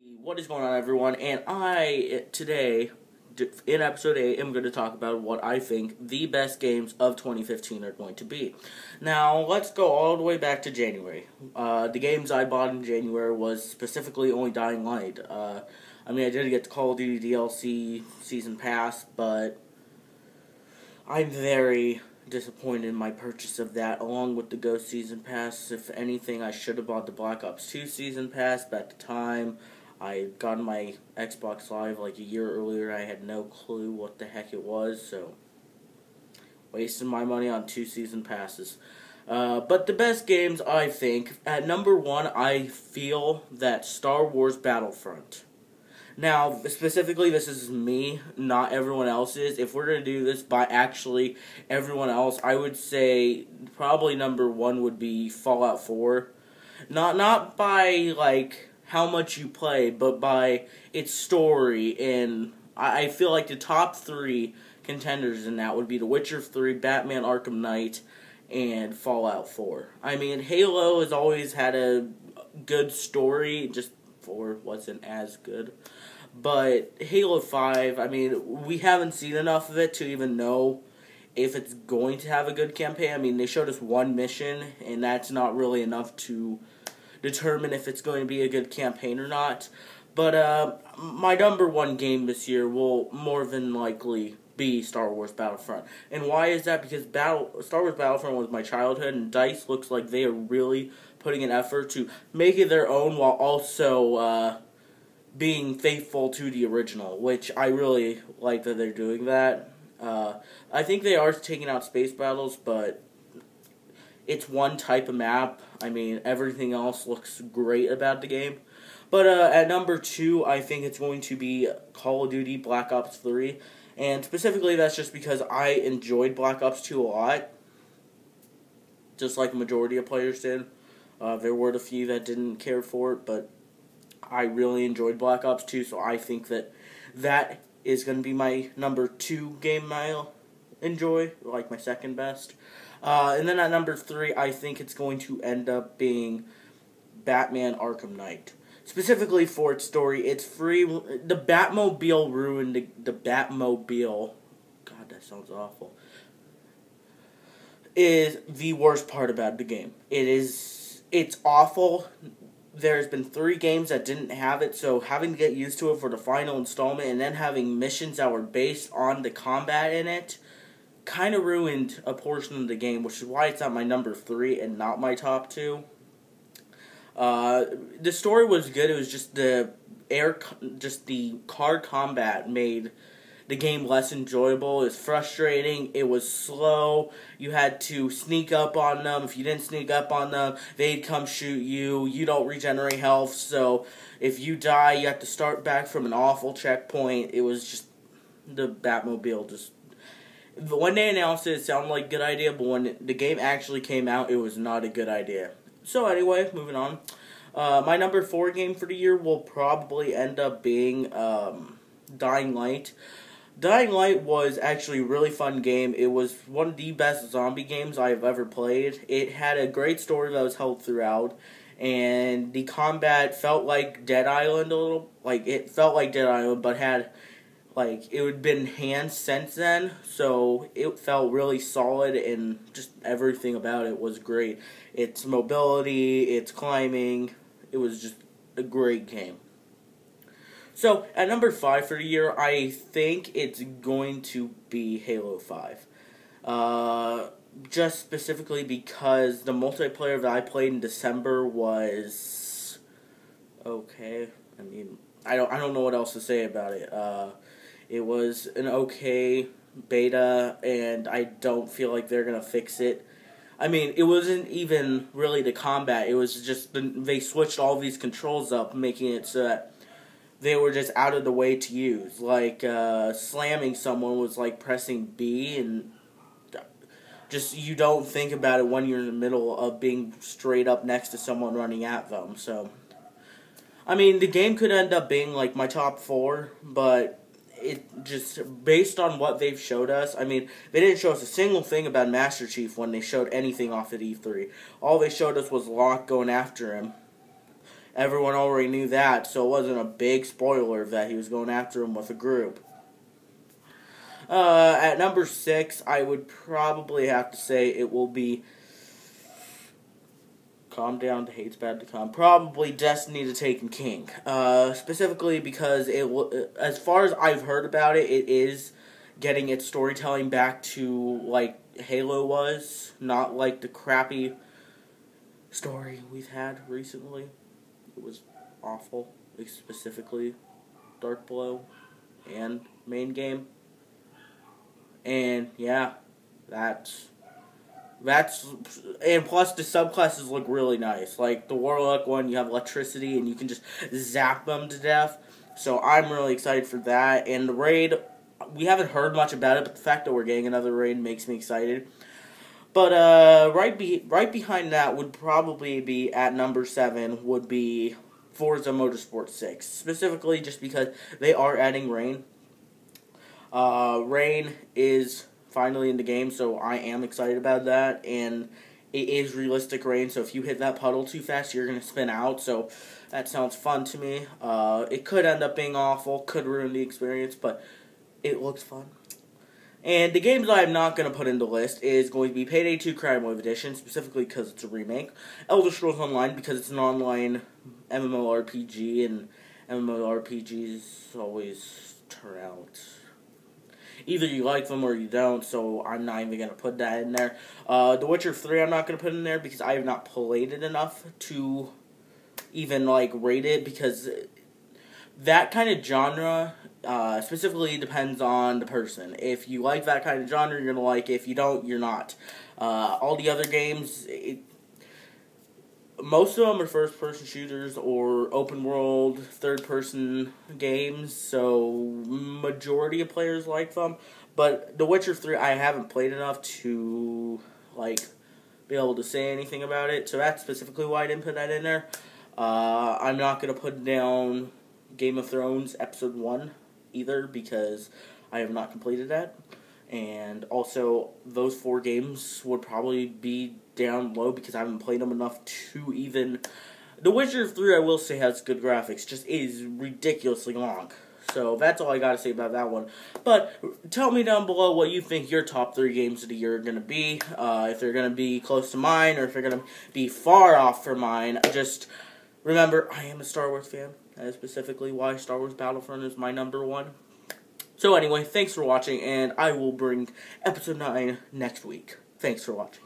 What is going on, everyone? And today, in episode 8, am going to talk about what I think the best games of 2015 are going to be. Now, let's go all the way back to January. The games I bought in January was specifically only Dying Light. I did get the Call of Duty DLC Season Pass, but I'm very disappointed in my purchase of that, along with the Ghost Season Pass. If anything, I should have bought the Black Ops 2 Season Pass, but at the time I got my Xbox Live like a year earlier. I had no clue what the heck it was, so wasting my money on 2 season passes. But the best games, I think, at number 1, I feel that Star Wars Battlefront. Now, specifically, this is me, not everyone else's. If we're going to do this by actually everyone else, I would say probably number 1 would be Fallout 4. Not by, like, how much you play, but by its story. And I feel like the top 3 contenders in that would be The Witcher 3, Batman Arkham Knight, and Fallout 4. I mean, Halo has always had a good story, just 4 wasn't as good. But Halo 5, I mean, we haven't seen enough of it to even know if it's going to have a good campaign. I mean, they showed us one mission, and that's not really enough to determine if it's going to be a good campaign or not. But my number 1 game this year will more than likely be Star Wars Battlefront. And why is that? Because Star Wars Battlefront was my childhood, and DICE looks like they are really putting an effort to make it their own while also being faithful to the original, which I really like that they're doing that. I think they are taking out space battles, but it's one type of map. I mean, everything else looks great about the game. But at number 2, I think it's going to be Call of Duty Black Ops 3. And specifically, that's just because I enjoyed Black Ops 2 a lot. Just like the majority of players did. There were a few that didn't care for it, but I really enjoyed Black Ops 2, so I think that is going to be my number 2 game I'll enjoy, like my second best. And then at number 3, I think it's going to end up being Batman Arkham Knight. Specifically for its story, it's free. The Batmobile ruined the Batmobile. God, that sounds awful. Is the worst part about the game. It's awful. There's been 3 games that didn't have it, so having to get used to it for the final installment and then having missions that were based on the combat in it kind of ruined a portion of the game, which is why it's at my number 3 and not my top 2. The story was good. It was just the car combat made the game less enjoyable. It was frustrating. It was slow. You had to sneak up on them. If you didn't sneak up on them, they'd come shoot you. You don't regenerate health, so if you die, you have to start back from an awful checkpoint. It was just the Batmobile just... When they announced it, it sounded like a good idea, but when the game actually came out, it was not a good idea. So anyway, moving on. My number 4 game for the year will probably end up being Dying Light. Dying Light was actually a really fun game. It was one of the best zombie games I have ever played. It had a great story that was held throughout, and the combat felt like Dead Island a little. Like, it felt like Dead Island, but had, like, it had been enhanced since then, so it felt really solid, and just everything about it was great. Its mobility, its climbing, it was just a great game. So, at number 5 for the year, I think it's going to be Halo 5. Just specifically because the multiplayer that I played in December was okay. I mean, I don't know what else to say about it. It was an okay beta, and I don't feel like they're gonna fix it. I mean, it wasn't even really the combat. It was just they switched all these controls up, making it so that they were just out of the way to use. Like, slamming someone was like pressing B, and just you don't think about it when you're in the middle of being straight up next to someone running at them. So, I mean, the game could end up being like my top 4, but it just, based on what they've showed us, I mean, they didn't show us a single thing about Master Chief when they showed anything off at E3. All they showed us was Locke going after him. everyone already knew that, so it wasn't a big spoiler that he was going after him with a group. At number 6, I would probably have to say it will be... Calm down, the hate's bad to come. Probably Destiny the Taken King. Specifically because it will, as far as I've heard about it, it is getting its storytelling back to like Halo was, not like the crappy story we've had recently. It was awful, specifically Dark Below and main game. And yeah, that's and plus the subclasses look really nice. Like the Warlock one, you have electricity and you can just zap them to death. So I'm really excited for that. And the raid, we haven't heard much about it, but the fact that we're getting another raid makes me excited. But right behind that would probably be at number 7 would be Forza Motorsport 6. Specifically just because they are adding rain. Rain is finally in the game, so I am excited about that, and it is realistic rain, so if you hit that puddle too fast, you're going to spin out, so that sounds fun to me. It could end up being awful, could ruin the experience, but it looks fun. And the games I'm not going to put in the list is going to be Payday 2 Crime Wave Edition, specifically because it's a remake, Elder Scrolls Online, because it's an online MMORPG, and MMORPGs always turn out... Either you like them or you don't, so I'm not even going to put that in there. The Witcher 3 I'm not going to put in there because I have not played it enough to even, like, rate it, because that kind of genre specifically depends on the person. If you like that kind of genre, you're going to like it. If you don't, you're not. All the other games... most of them are first-person shooters or open-world, third-person games, so majority of players like them. But The Witcher 3, I haven't played enough to, like, be able to say anything about it, so that's specifically why I didn't put that in there. I'm not going to put down Game of Thrones Episode 1 either, because I have not completed that. And also, those 4 games would probably be down low because I haven't played them enough to even... The Witcher 3, I will say, has good graphics, just is ridiculously long. So that's all I gotta say about that one. But tell me down below what you think your top 3 games of the year are gonna be. If they're gonna be close to mine, or if they're gonna be far off from mine. Just remember, I am a Star Wars fan. That is specifically why Star Wars Battlefront is my number 1. So anyway, thanks for watching, and I will bring episode 9 next week. Thanks for watching.